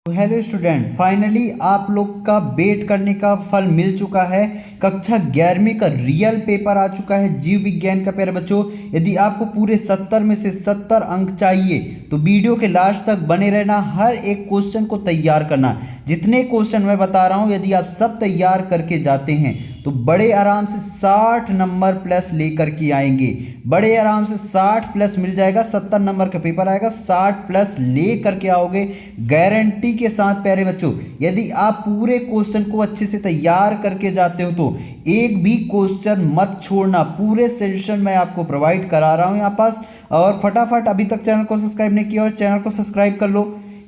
Hello student, finally आप लोग का वेट करने का फल मिल चुका है। कक्षा 11वीं का रियल पेपर आ चुका है जीव विज्ञान का। प्यारे बच्चों, यदि आपको पूरे 70 में से 70 अंक चाहिए तो वीडियो के लास्ट तक बने रहना, हर एक क्वेश्चन को तैयार करना। जितने क्वेश्चन मैं बता रहा हूं, यदि आप सब तैयार करके जाते हैं तो बड़े आराम से 60 नंबर प्लस लेकर के आएंगे। बड़े आराम से 60 प्लस मिल जाएगा। 70 नंबर का पेपर आएगा, 60 प्लस ले करके आओगे गारंटी के साथ। प्यारे बच्चों, यदि आप पूरे क्वेश्चन को अच्छे से तैयार करके जाते हो तो एक भी क्वेश्चन मत छोड़ना। पूरे सॉल्यूशन मैं आपको प्रोवाइड करा रहा हूं यहाँ पास। और फटाफट अभी तक चैनल को सब्सक्राइब नहीं किया और चैनल को सब्सक्राइब कर लो,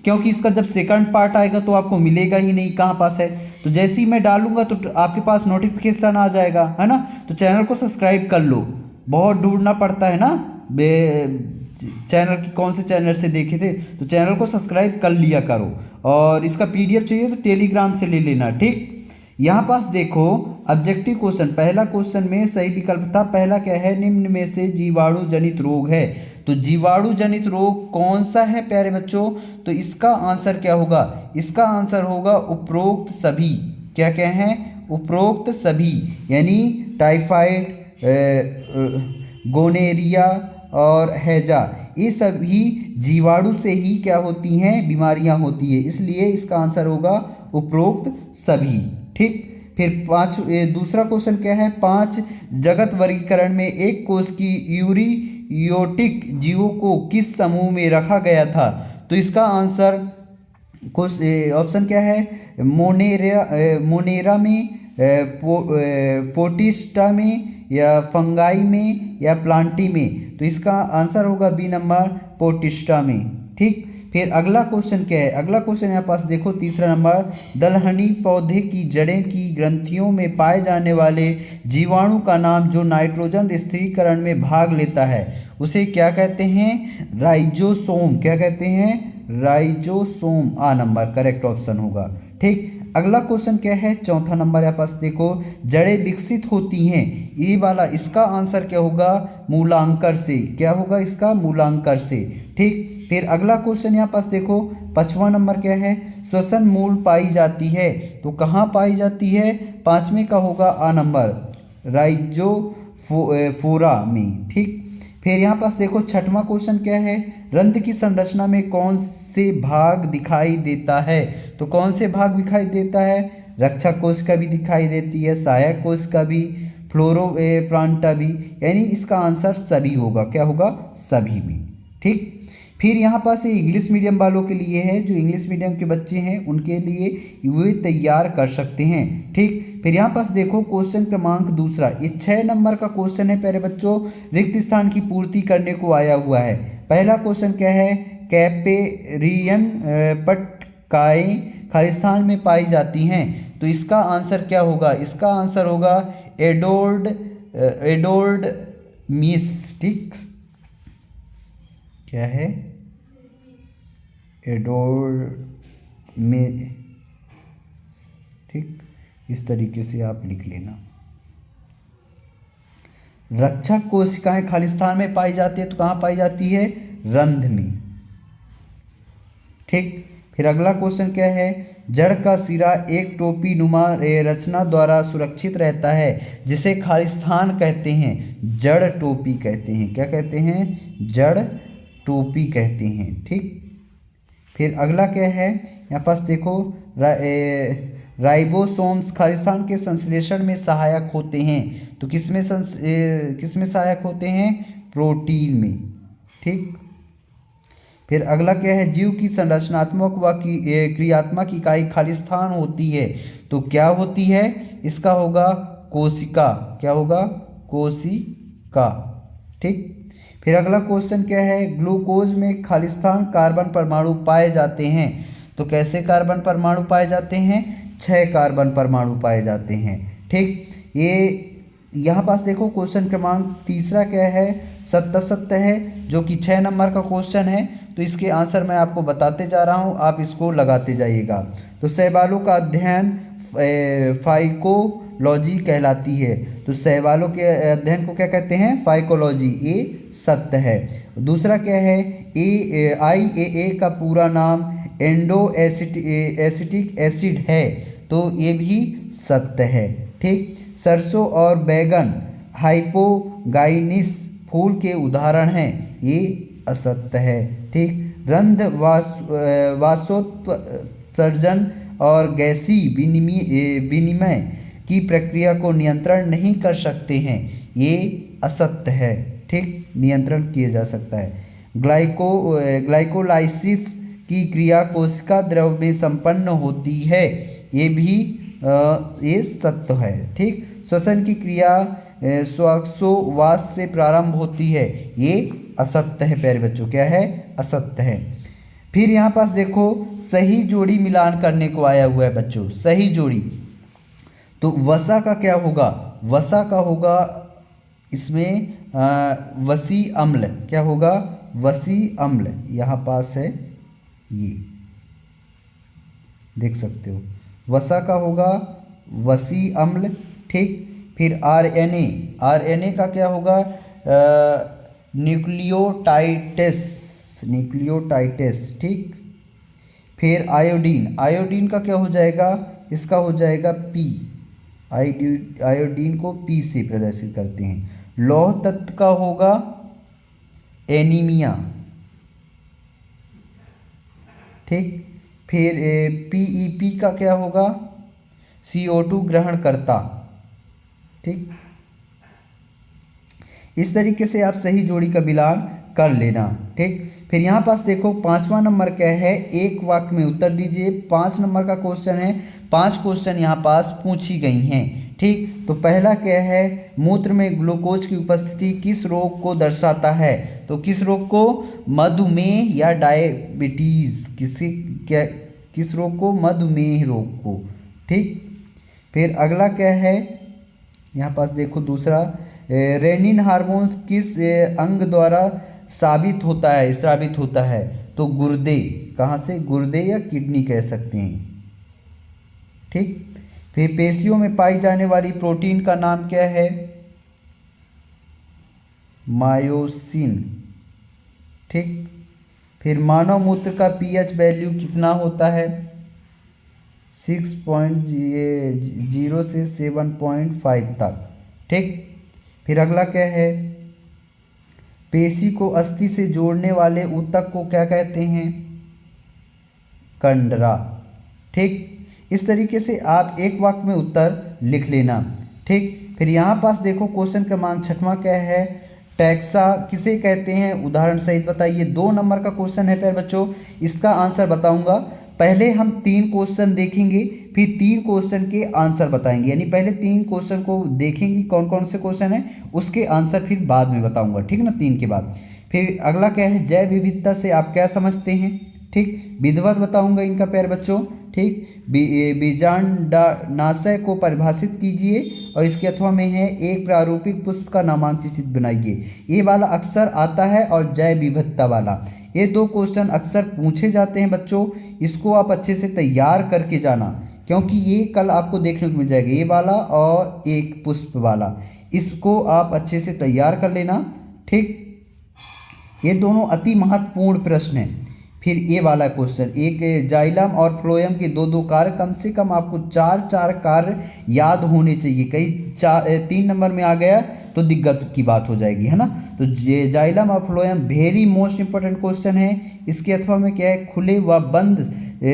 क्योंकि इसका जब सेकंड पार्ट आएगा तो आपको मिलेगा ही नहीं, कहाँ पास है। तो जैसे ही मैं डालूंगा तो आपके पास नोटिफिकेशन आ जाएगा, है ना। तो चैनल को सब्सक्राइब कर लो, बहुत ढूंढना पड़ता है ना चैनल की कौन से चैनल से देखे थे, तो चैनल को सब्सक्राइब कर लिया करो। और इसका पीडीएफ चाहिए तो टेलीग्राम से ले लेना, ठीक। यहाँ पास देखो, ऑब्जेक्टिव क्वेश्चन, पहला क्वेश्चन में सही विकल्प था। पहला क्या है, निम्न में से जीवाणु जनित रोग है। तो जीवाणु जनित रोग कौन सा है प्यारे बच्चों, तो इसका आंसर क्या होगा, इसका आंसर होगा उपरोक्त सभी। क्या क्या हैं, उपरोक्त सभी, यानी टाइफाइड, गोनेरिया और हैजा, ये सभी जीवाणु से ही क्या होती हैं, बीमारियां होती है। इसलिए इसका आंसर होगा उपरोक्त सभी, ठीक। फिर दूसरा क्वेश्चन क्या है, 5 जगत वर्गीकरण में एक कोष की यूरियोटिक जीवों को किस समूह में रखा गया था। तो इसका आंसर ऑप्शन क्या है, मोनेरा में, पोटिस्टा में, या फंगाई में, या प्लांटी में। तो इसका आंसर होगा बी नंबर, पोटिस्टा में, ठीक। फिर अगला क्वेश्चन क्या है, अगला क्वेश्चन यहाँ पास देखो, तीसरा नंबर, दलहनी पौधे की जड़ें की ग्रंथियों में पाए जाने वाले जीवाणु का नाम जो नाइट्रोजन स्थिरीकरण में भाग लेता है उसे क्या कहते हैं, राइजोसोम। क्या कहते हैं, राइजोसोम। आ नंबर करेक्ट ऑप्शन होगा, ठीक। अगला क्वेश्चन क्या है, चौथा नंबर यहाँ पास देखो, जड़ें विकसित होती हैं, ये वाला, इसका आंसर क्या होगा, मूलांकर से। क्या होगा इसका, मूलांकर से, ठीक। फिर अगला क्वेश्चन यहाँ पास देखो, 5वां नंबर क्या है, श्वसन मूल पाई जाती है, तो कहाँ पाई जाती है, 5वें का होगा आ नंबर, राइजोफोरा में, ठीक। फिर यहाँ पास देखो 6वां क्वेश्चन क्या है, रंध्र की संरचना में कौन से भाग दिखाई देता है। तो कौन से भाग दिखाई देता है, रक्षा कोश का भी दिखाई देती है, सहायक कोश का भी, फ्लोरोप्लांटा भी, यानी इसका आंसर सभी होगा। क्या होगा, सभी में, ठीक। फिर यहाँ पास ये इंग्लिश मीडियम वालों के लिए है, जो इंग्लिश मीडियम के बच्चे हैं उनके लिए वे तैयार कर सकते हैं, ठीक। फिर यहाँ पास देखो क्वेश्चन क्रमांक दूसरा, ये 6 नंबर का क्वेश्चन है प्यारे बच्चों, रिक्त स्थान की पूर्ति करने को आया हुआ है। पहला क्वेश्चन क्या है, कैपेरियन पटकाएँ खालिस्तान में पाई जाती हैं, तो इसका आंसर क्या होगा, इसका आंसर होगा एडोल्ड मिस, ठीक। क्या है, एडोल्ड में, ठीक। इस तरीके से आप लिख लेना। रक्षा कोशिकाएं खालिस्तान में पाई जाती है, तो कहाँ पाई जाती है, रंध्र में, ठीक। फिर अगला क्वेश्चन क्या है, जड़ का सिरा एक टोपी नुमा रचना द्वारा सुरक्षित रहता है जिसे खालिस्तान कहते हैं, जड़ टोपी कहते हैं। क्या कहते हैं, जड़ टोपी कहते हैं, ठीक। फिर अगला क्या है, यहाँ पास देखो, राइबोसोम्स खालिस्तान के संश्लेषण में सहायक होते हैं, तो किसमें सहायक होते हैं, प्रोटीन में, ठीक। फिर अगला क्या है, जीव की संरचनात्मक व क्रियात्मक इकाई खालिस्तान होती है, तो क्या होती है, इसका होगा कोशिका। क्या होगा, कोशिका, ठीक। फिर अगला क्वेश्चन क्या है, ग्लूकोज में खालिस्तान कार्बन परमाणु पाए जाते हैं, तो कैसे कार्बन परमाणु पाए जाते हैं, 6 कार्बन परमाणु पाए जाते हैं, ठीक। ये यहाँ पास देखो क्वेश्चन क्रमांक तीसरा क्या है, सत्य है, जो कि 6 नंबर का क्वेश्चन है। तो इसके आंसर मैं आपको बताते जा रहा हूँ, आप इसको लगाते जाइएगा। तो शैवालों का अध्ययन फाइकोलॉजी कहलाती है, तो शैवालों के अध्ययन को क्या कहते हैं, फाइकोलॉजी, ये सत्य है। दूसरा क्या है, IAA का पूरा नाम एंडो एसिटिक एसिड है तो ये भी सत्य है। ठीक, सरसों और बैगन हाइपोगाइनिस फूल के उदाहरण हैं, ये असत्य है। ठीक, रंध्र वाष्पोत्सर्जन और गैसीय विनिमय की प्रक्रिया को नियंत्रण नहीं कर सकते हैं, ये असत्य है। ठीक, नियंत्रण किया जा सकता है। ग्लाइकोलाइसिस की क्रिया कोशिका द्रव में संपन्न होती है, ये सत्य है। ठीक, श्वसन की क्रिया श्वासोच्छ्वास से प्रारंभ होती है, ये असत्य है प्यारे बच्चों, क्या है, असत्य है। फिर यहाँ पास देखो सही जोड़ी मिलान करने को आया हुआ है बच्चों, सही जोड़ी। तो वसा का क्या होगा, वसा का होगा इसमें वसी अम्ल, क्या होगा, वसी अम्ल, यहाँ पास है, ये देख सकते हो, वसा का होगा वसी अम्ल। ठीक, फिर आरएनए, आरएनए का क्या होगा, न्यूक्लियोटाइड्स। ठीक, फिर आयोडीन, आयोडीन का क्या हो जाएगा, इसका हो जाएगा पी, आयोडीन को पी से प्रदर्शित करते हैं। लौह तत्व का होगा एनीमिया। ठीक, फिर पीईपी का क्या होगा, CO2 ग्रहण करता। ठीक, इस तरीके से आप सही जोड़ी का मिलान कर लेना। ठीक, फिर यहाँ पास देखो 5वां नंबर क्या है, एक वाक्य में उत्तर दीजिए। 5 नंबर का क्वेश्चन है, 5 क्वेश्चन यहाँ पास पूछी गई हैं। ठीक, तो पहला क्या है, मूत्र में ग्लूकोज की उपस्थिति किस रोग को दर्शाता है, तो किस रोग को, मधुमेह या डायबिटीज, किस रोग को, मधुमेह रोग को। ठीक, फिर अगला क्या है, यहाँ पास देखो दूसरा, रेनिन हार्मोन्स किस अंग द्वारा स्रावित होता है, तो गुर्दे, कहाँ से, गुर्दे या किडनी कह सकते हैं। ठीक, फिर पेशियों में पाई जाने वाली प्रोटीन का नाम क्या है, मायोसिन। ठीक, फिर मानव मूत्र का पीएच वैल्यू कितना होता है, 6.0 से 7.5 तक। ठीक, फिर अगला क्या है, पेशी को अस्थि से जोड़ने वाले ऊतक को क्या कहते हैं, कंडरा। ठीक, इस तरीके से आप एक वाक्य में उत्तर लिख लेना। ठीक, फिर यहाँ पास देखो क्वेश्चन क्रमांक 6वां क्या है, टैक्सा किसे कहते हैं, उदाहरण सहित बताइए। 2 नंबर का क्वेश्चन है प्यारे बच्चों, इसका आंसर बताऊंगा। पहले हम 3 क्वेश्चन देखेंगे, फिर 3 क्वेश्चन के आंसर बताएंगे, यानी पहले 3 क्वेश्चन को देखेंगे कौन कौन से क्वेश्चन है, उसके आंसर फिर बाद में बताऊंगा। ठीक ना, 3 के बाद। फिर अगला क्या है, जैव विविधता से आप क्या समझते हैं। ठीक, विधिवत बताऊंगा इनका प्यारे बच्चों। ठीक, बीजांडानाशय को परिभाषित कीजिए और इसके अथवा में है, एक प्रारूपिक पुष्प का नामांकित बनाइए। ये वाला अक्सर आता है, और जैव विविधता वाला, ये 2 क्वेश्चन अक्सर पूछे जाते हैं बच्चों। इसको आप अच्छे से तैयार करके जाना, क्योंकि ये कल आपको देखने को मिल जाएगा, ये वाला और एक पुष्प वाला, इसको आप अच्छे से तैयार कर लेना। ठीक, ये दोनों अति महत्वपूर्ण प्रश्न हैं। फिर ये वाला क्वेश्चन, एक जाइलम और फ्लोएम के 2 कार्य, कम से कम आपको 4 कार्य याद होने चाहिए। कहीं 3 नंबर में आ गया तो दिक्कत की बात हो जाएगी, है ना। तो ये जाइलम और phloem very most important question है। इसके अथवा में क्या है, खुले व बंद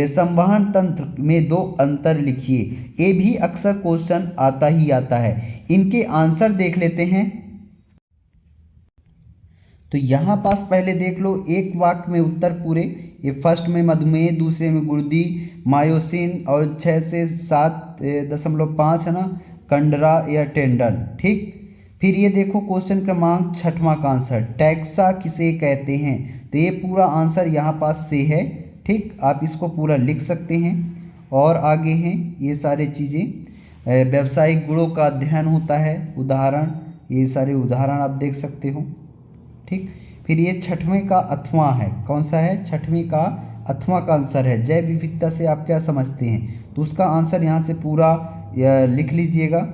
संवहन तंत्र में 2 अंतर लिखिए। ये भी अक्सर क्वेश्चन आता ही आता है। इनके आंसर देख लेते हैं। तो यहाँ पास पहले देख लो, एक वाक्य में उत्तर पूरे, ये फर्स्ट में मधुमेह, दूसरे में गुर्दी, मायोसिन, और 6 से 7.5 है ना, कंडरा या टेंडन। ठीक, फिर ये देखो क्वेश्चन क्रमांक 6वां का आंसर, टैक्सा किसे कहते हैं, तो ये पूरा आंसर यहाँ पास से है। ठीक, आप इसको पूरा लिख सकते हैं। और आगे हैं ये सारे चीज़ें, व्यावसायिक गुणों का अध्ययन होता है, उदाहरण, ये सारे उदाहरण आप देख सकते हो। ठीक, फिर ये 6वें का अथवा है, कौन सा है, 6वें का अथवा का आंसर है, जैव विविधता से आप क्या समझते हैं, तो उसका आंसर यहाँ से पूरा लिख लीजिएगा।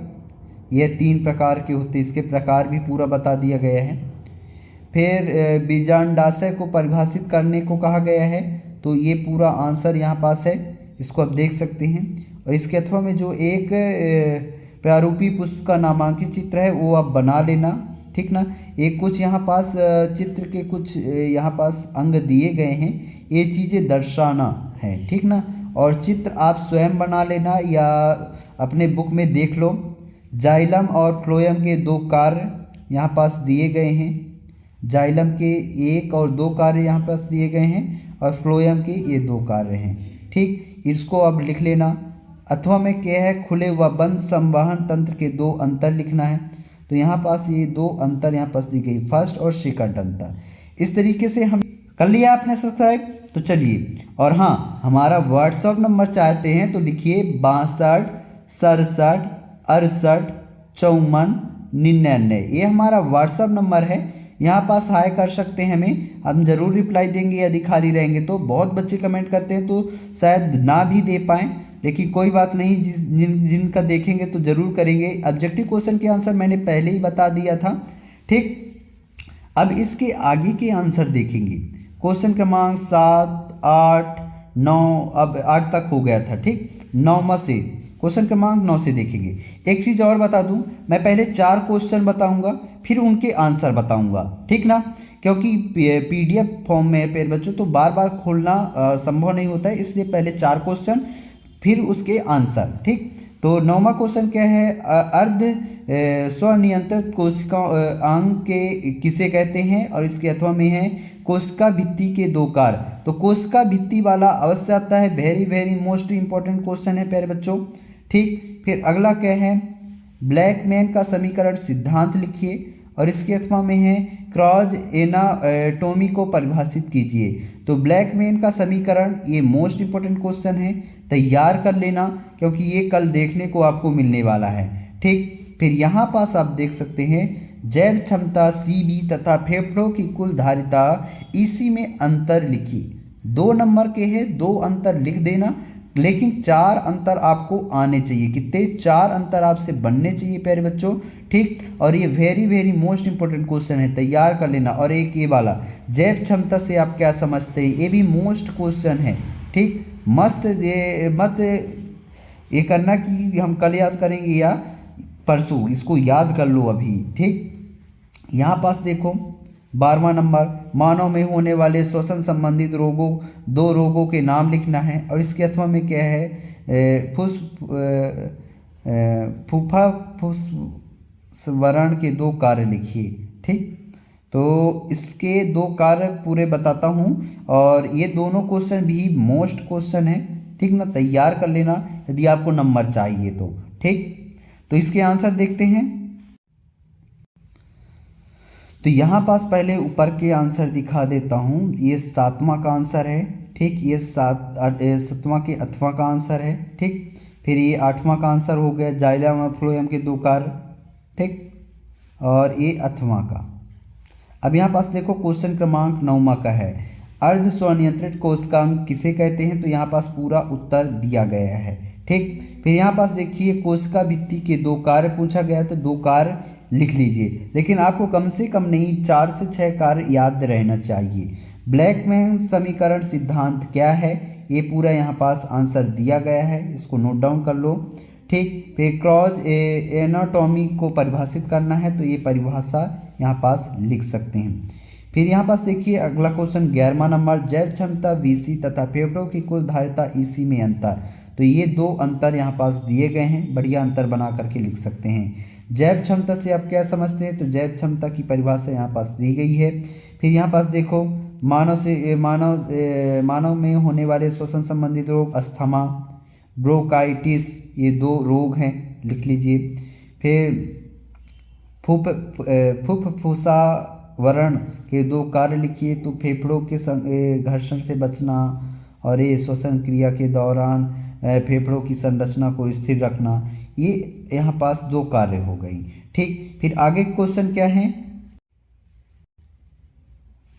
ये 3 प्रकार के होते हैं, इसके प्रकार भी पूरा बता दिया गया है। फिर बीजांडाशय को परिभाषित करने को कहा गया है, तो ये पूरा आंसर यहाँ पास है, इसको आप देख सकते हैं। और इसके अथवा में जो एक प्रारूपी पुष्प का नामांकित चित्र है वो आप बना लेना, ठीक ना। एक कुछ यहाँ पास चित्र के कुछ यहाँ पास अंग दिए गए हैं, ये चीज़ें दर्शाना है, ठीक ना। और चित्र आप स्वयं बना लेना या अपने बुक में देख लो। जाइलम और फ्लोएम के दो कार्य यहाँ पास दिए गए हैं, जाइलम के 1 और 2 कार्य यहाँ पास दिए गए हैं और फ्लोएम के ये 2 कार्य हैं, ठीक। इसको अब लिख लेना। अथवा में क्या है, खुले व बंद संवहन तंत्र के 2 अंतर लिखना है। तो यहाँ पास ये 2 अंतर यहाँ पास दी गई, फर्स्ट और सेकंड अंतर। इस तरीके से हम कर लिया आपने सब्सक्राइब। तो चलिए, और हाँ, हमारा व्हाट्सअप नंबर चाहते हैं तो लिखिए 62 67 68 54 99। ये हमारा व्हाट्सअप नंबर है, यहाँ पास हाय कर सकते हैं हमें, हम ज़रूर रिप्लाई देंगे यदि खाली रहेंगे तो। बहुत बच्चे कमेंट करते हैं तो शायद ना भी दे पाएँ, लेकिन कोई बात नहीं, जिनका देखेंगे तो ज़रूर करेंगे। ऑब्जेक्टिव क्वेश्चन के आंसर मैंने पहले ही बता दिया था, ठीक। अब इसके आगे के आंसर देखेंगे। क्वेश्चन क्रमांक 7, 8, 9, अब 8 तक हो गया था, ठीक। 9वां से क्वेश्चन क्रमांक 9 से देखेंगे। एक चीज़ और बता दूं, मैं पहले 4 क्वेश्चन बताऊंगा, फिर उनके आंसर बताऊंगा, ठीक ना। क्योंकि PDF फॉर्म में है प्यारे बच्चों, तो बार बार खोलना संभव नहीं होता है, इसलिए पहले 4 क्वेश्चन फिर उसके आंसर, ठीक। तो 9वां क्वेश्चन क्या है, अर्ध स्वनियंत्रित कोशिका अंग के किसे कहते हैं, और इसके अथवा में है कोशिका भित्ति के 2 कार्य। तो कोशिका भित्ति वाला अवश्य आता है, very very most important question है प्यारे बच्चों, ठीक। फिर अगला क्या है, ब्लैकमैन का समीकरण सिद्धांत लिखिए, और इसके अथवा में है क्रॉस एनाटोमी को परिभाषित कीजिए। तो ब्लैकमैन का समीकरण ये मोस्ट इंपॉर्टेंट क्वेश्चन है, तैयार कर लेना क्योंकि ये कल देखने को आपको मिलने वाला है, ठीक। फिर यहाँ पास आप देख सकते हैं जैव क्षमता CB तथा फेफड़ों की कुल धारिता EC में अंतर लिखिए। 2 नंबर के हैं, 2 अंतर लिख देना, लेकिन 4 अंतर आपको आने चाहिए। कितने? 4 अंतर आपसे बनने चाहिए प्यारे बच्चों, ठीक। और ये very very most important question है, तैयार कर लेना। और एक ये वाला जैव क्षमता से आप क्या समझते हैं, ये भी मोस्ट क्वेश्चन है, ठीक। मस्त ये मत ये करना कि हम कल याद करेंगे या परसों, इसको याद कर लो अभी, ठीक। यहाँ पास देखो 12वां नंबर, मानव में होने वाले श्वसन संबंधित रोगों 2 रोगों के नाम लिखना है। और इसके अथवा में क्या है, फूफा फुस्वरण के 2 कार्य लिखिए, ठीक। तो इसके 2 कार्य पूरे बताता हूँ, और ये दोनों क्वेश्चन भी मोस्ट क्वेश्चन है, ठीक ना, तैयार कर लेना यदि आपको नंबर चाहिए तो, ठीक। तो इसके आंसर देखते हैं। तो यहाँ पास पहले ऊपर के आंसर दिखा देता हूँ। ये 7वां का आंसर है, ठीक। ये 7वां के अथवा का आंसर है, ठीक। फिर ये 8वां का आंसर हो गया, जाइलम और फ्लोएम के 2 कार्य, ठीक। और ये अथवा का। अब यहाँ पास देखो क्वेश्चन क्रमांक 9वां का है, अर्ध स्वनियंत्रित कोशिकांग किसे कहते हैं। तो यहाँ पास पूरा उत्तर दिया गया है, ठीक। फिर यहाँ पास देखिए कोशिका भित्ति के 2 कार्य पूछा गया, तो 2 कार्य लिख लीजिए, लेकिन आपको कम से कम नहीं 4 से 6 कार्य याद रहना चाहिए। ब्लैकमैन समीकरण सिद्धांत क्या है, ये पूरा यहाँ पास आंसर दिया गया है, इसको नोट डाउन कर लो, ठीक। फिर क्रॉस एनाटॉमी को परिभाषित करना है, तो ये परिभाषा यहाँ पास लिख सकते हैं। फिर यहाँ पास देखिए अगला क्वेश्चन 11वां नंबर, जैव क्षमता VC तथा फेफड़ों की कुल धारिता EC में अंतर। तो ये 2 अंतर यहाँ पास दिए गए हैं, बढ़िया अंतर बना करके लिख सकते हैं। जैव क्षमता से आप क्या समझते हैं, तो जैव क्षमता की परिभाषा यहाँ पास दी गई है। फिर यहाँ पास देखो मानव में होने वाले श्वसन संबंधित रोग अस्थमा, ब्रोंकाइटिस, ये 2 रोग हैं, लिख लीजिए। फिर फुफ्फुसावरण के 2 कार्य लिखिए, तो फेफड़ों के घर्षण से बचना और ये श्वसन क्रिया के दौरान फेफड़ों की संरचना को स्थिर रखना, ये यहाँ पास 2 कार्य हो गई, ठीक। फिर आगे क्वेश्चन क्या है,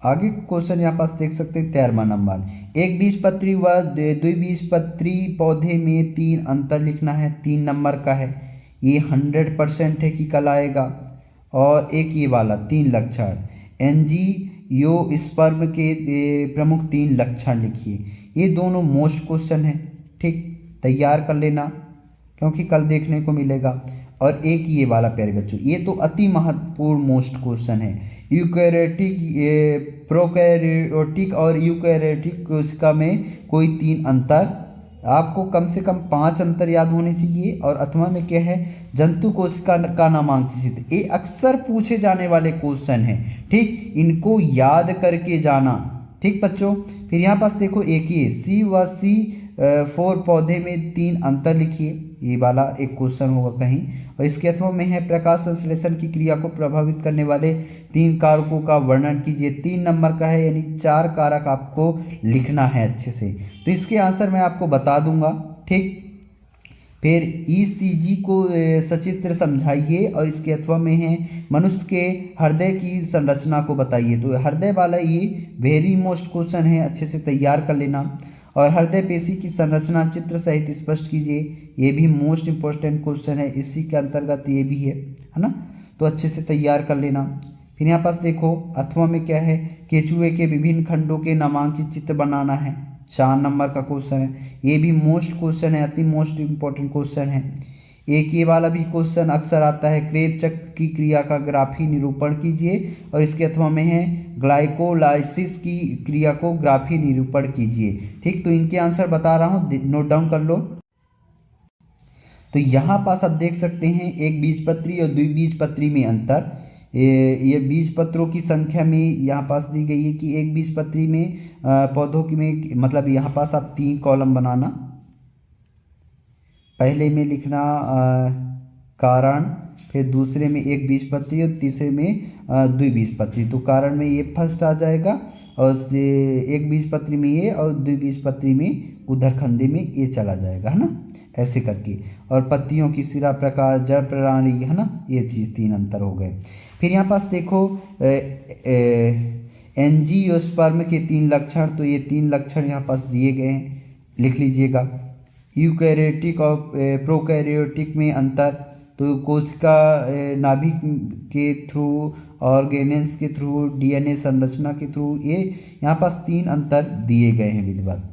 आगे क्वेश्चन यहाँ पास देख सकते हैं 13वां नंबर, एक बीजपत्री व द्विबीजपत्री पौधे में 3 अंतर लिखना है, 3 नंबर का है, ये 100% है कि कल आएगा। और एक ये वाला 3 लक्षण NG यो स्पर्म के प्रमुख 3 लक्षण लिखिए। ये दोनों मोस्ट क्वेश्चन है, ठीक, तैयार कर लेना क्योंकि कल देखने को मिलेगा। और एक ये वाला प्यारे बच्चों, ये तो अति महत्वपूर्ण मोस्ट क्वेश्चन है। यूकैरियोटिक, प्रोकैरियोटिक और यूकैरियोटिक कोशिका में कोई 3 अंतर, आपको कम से कम 5 अंतर याद होने चाहिए। और अथवा में क्या है, जंतु कोशिका का नामांकित चित्र, ये अक्सर पूछे जाने वाले क्वेश्चन हैं, ठीक, इनको याद करके जाना, ठीक बच्चों। फिर यहाँ पास देखो एक ये सी व C4 पौधे में 3 अंतर लिखिए, ये वाला एक क्वेश्चन होगा कहीं। और इसके अथवा में है प्रकाश संश्लेषण की क्रिया को प्रभावित करने वाले 3 कारकों का वर्णन कीजिए। 3 नंबर का है, यानी 4 कारक आपको लिखना है अच्छे से। तो इसके आंसर मैं आपको बता दूंगा, ठीक। फिर ECG को सचित्र समझाइए। और इसके अथवा में है मनुष्य के हृदय की संरचना को बताइए। तो हृदय वाला ये वेरी मोस्ट क्वेश्चन है, अच्छे से तैयार कर लेना। और हृदय पेशी की संरचना चित्र सहित स्पष्ट कीजिए, ये भी मोस्ट इंपॉर्टेंट क्वेश्चन है, इसी के अंतर्गत ये भी है ना। तो अच्छे से तैयार कर लेना। फिर यहाँ पास देखो अथवा में क्या है, केचुए के विभिन्न खंडों के नामांकित चित्र बनाना है, 4 नंबर का क्वेश्चन है, ये भी मोस्ट क्वेश्चन है, अति मोस्ट इंपॉर्टेंट क्वेश्चन है। एक ये वाला भी क्वेश्चन अक्सर आता है, क्रेब चक्र की क्रिया का ग्राफी निरूपण कीजिए। और इसके अथवा में है ग्लाइकोलाइसिस की क्रिया को ग्राफी निरूपण कीजिए, ठीक। तो इनके आंसर बता रहा हूँ, नोट डाउन कर लो। तो यहाँ पास आप देख सकते हैं एक बीजपत्री और द्विबीजपत्री में अंतर। ये बीजपत्रों की संख्या में यहाँ पास दी गई है कि एक बीजपत्री में पौधों की में, मतलब यहाँ पास आप 3 कॉलम बनाना, पहले में लिखना कारण, फिर दूसरे में एक बीजपत्री और तीसरे में द्विबीजपत्री। तो कारण में ये फर्स्ट आ जाएगा, और एक बीजपत्री में ये, और द्विबीजपत्री में उधरखंडी में ये चला जाएगा, है ना, ऐसे करके। और पत्तियों की सिरा प्रकार, जड़ प्रणाली, है ना, ये चीज़ 3 अंतर हो गए। फिर यहाँ पास देखो एंजियोस्पर्म के 3 लक्षण, तो ये 3 लक्षण यहाँ पास दिए गए हैं, लिख लीजिएगा। यूकैरियोटिक और प्रोकैरियोटिक में अंतर, तो कोशिका नाभिक के थ्रू, ऑर्गेनेल्स के थ्रू, DNA संरचना के थ्रू, ये यहाँ पास 3 अंतर दिए गए हैं विधिवत।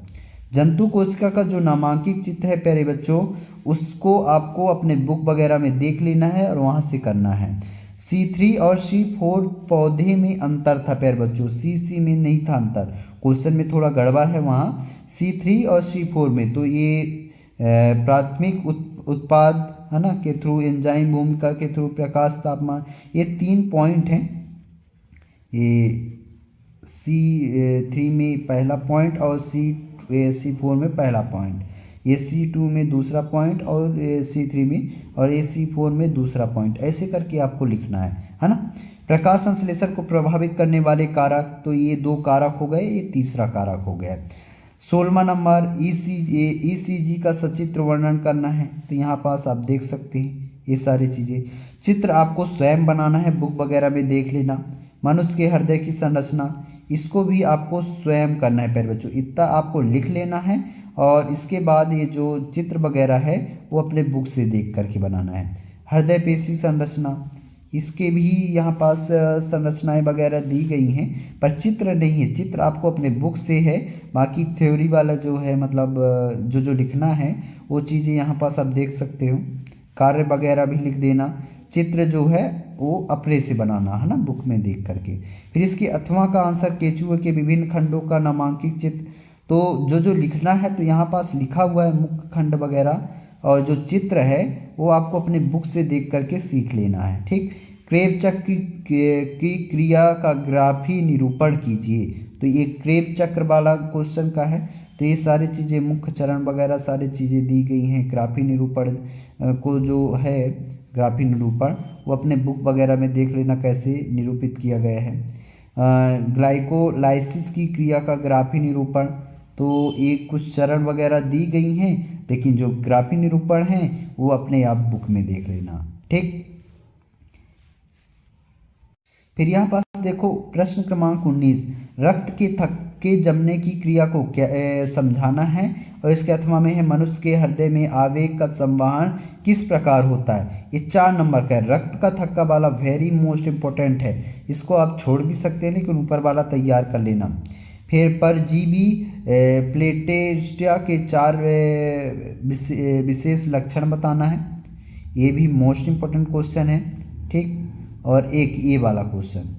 जंतु कोशिका का जो नामांकित चित्र है प्यारे बच्चों, उसको आपको अपने बुक वगैरह में देख लेना है और वहाँ से करना है। C3 और C4 पौधे में अंतर था प्यारे बच्चों, C में नहीं था अंतर, क्वेश्चन में थोड़ा गड़बड़ है वहाँ। C3 और C4 में तो ये प्राथमिक उत्पाद, है ना, के थ्रू, एंजाइम भूमिका के थ्रू, प्रकाश, तापमान, ये 3 पॉइंट हैं। ये C3 में पहला पॉइंट और C4 में पहला पॉइंट, ये C2 में दूसरा पॉइंट, और C3 में, और ये C4 में दूसरा पॉइंट, ऐसे करके आपको लिखना है ना। प्रकाश संश्लेषण को प्रभावित करने वाले कारक, तो ये 2 कारक हो गए, ये तीसरा कारक हो गया। 16वां नंबर ECG का सचित्र वर्णन करना है। तो यहाँ पास आप देख सकते हैं ये सारी चीज़ें, चित्र आपको स्वयं बनाना है, बुक वगैरह में देख लेना। मनुष्य के हृदय की संरचना, इसको भी आपको स्वयं करना है प्यारे बच्चों, इतना आपको लिख लेना है। और इसके बाद ये जो चित्र वगैरह है वो अपने बुक से देख करके बनाना है। हृदय पेशी संरचना, इसके भी यहाँ पास संरचनाएं वगैरह दी गई हैं, पर चित्र नहीं है, चित्र आपको अपने बुक से है। बाकी थ्योरी वाला जो है, मतलब जो लिखना है वो चीज़ें यहाँ पास आप देख सकते हो, कार्य वगैरह भी लिख देना। चित्र जो है वो अपने से बनाना है ना, बुक में देख करके। फिर इसके अथवा का आंसर, केचुए के विभिन्न खंडों का नामांकित चित्र, तो जो लिखना है तो यहाँ पास लिखा हुआ है मुख्य खंड वगैरह, और जो चित्र है वो आपको अपने बुक से देख करके सीख लेना है, ठीक। क्रेब चक्र की क्रिया का ग्राफी निरूपण कीजिए, तो ये क्रेब चक्र वाला क्वेश्चन का है। तो ये सारी चीज़ें, मुख्य चरण वगैरह सारी चीज़ें दी गई हैं। ग्राफी निरूपण को जो है, ग्राफी निरूपण, वो अपने बुक वगैरह में देख लेना कैसे निरूपित किया गया है। ग्लाइकोलाइसिस की क्रिया का ग्राफी निरूपण, तो ये कुछ चरण वगैरह दी गई हैं, लेकिन जो ग्राफी निरूपण हैं वो अपने आप बुक में देख लेना, ठीक। फिर यहाँ पास देखो प्रश्न क्रमांक 19, रक्त के के जमने की क्रिया को समझाना है। और इसके अथवा में है मनुष्य के हृदय में आवेग का संवहन किस प्रकार होता है। ये 4 नंबर का है। रक्त का थक्का वाला वेरी मोस्ट इंपॉर्टेंट है, इसको आप छोड़ भी सकते हैं लेकिन ऊपर वाला तैयार कर लेना। फिर परजीवी प्लेटेस्टिया के 4 विशेष लक्षण बताना है, ये भी मोस्ट इंपॉर्टेंट क्वेश्चन है। ठीक, और एक ये वाला क्वेश्चन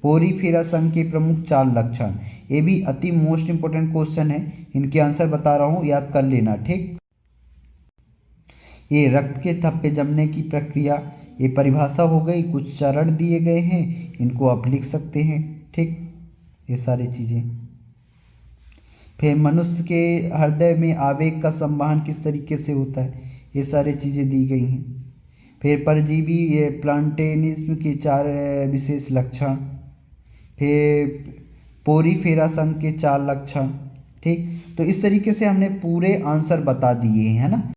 पोरीफेरा संघ के प्रमुख 4 लक्षण, ये भी अति मोस्ट इंपॉर्टेंट क्वेश्चन है। इनके आंसर बता रहा हूँ, याद कर लेना। ठीक, ये रक्त के थप्पे जमने की प्रक्रिया, ये परिभाषा हो गई, कुछ चरण दिए गए हैं, इनको आप लिख सकते हैं। ठीक, ये सारी चीज़ें। फिर मनुष्य के हृदय में आवेग का संवहन किस तरीके से होता है, ये सारी चीज़ें दी गई हैं। फिर परजीवी ये प्लांटेनिज्म के 4 विशेष लक्षण। फिर पोरीफेरा संघ के 4 लक्षण। ठीक, तो इस तरीके से हमने पूरे आंसर बता दिए हैं, है ना।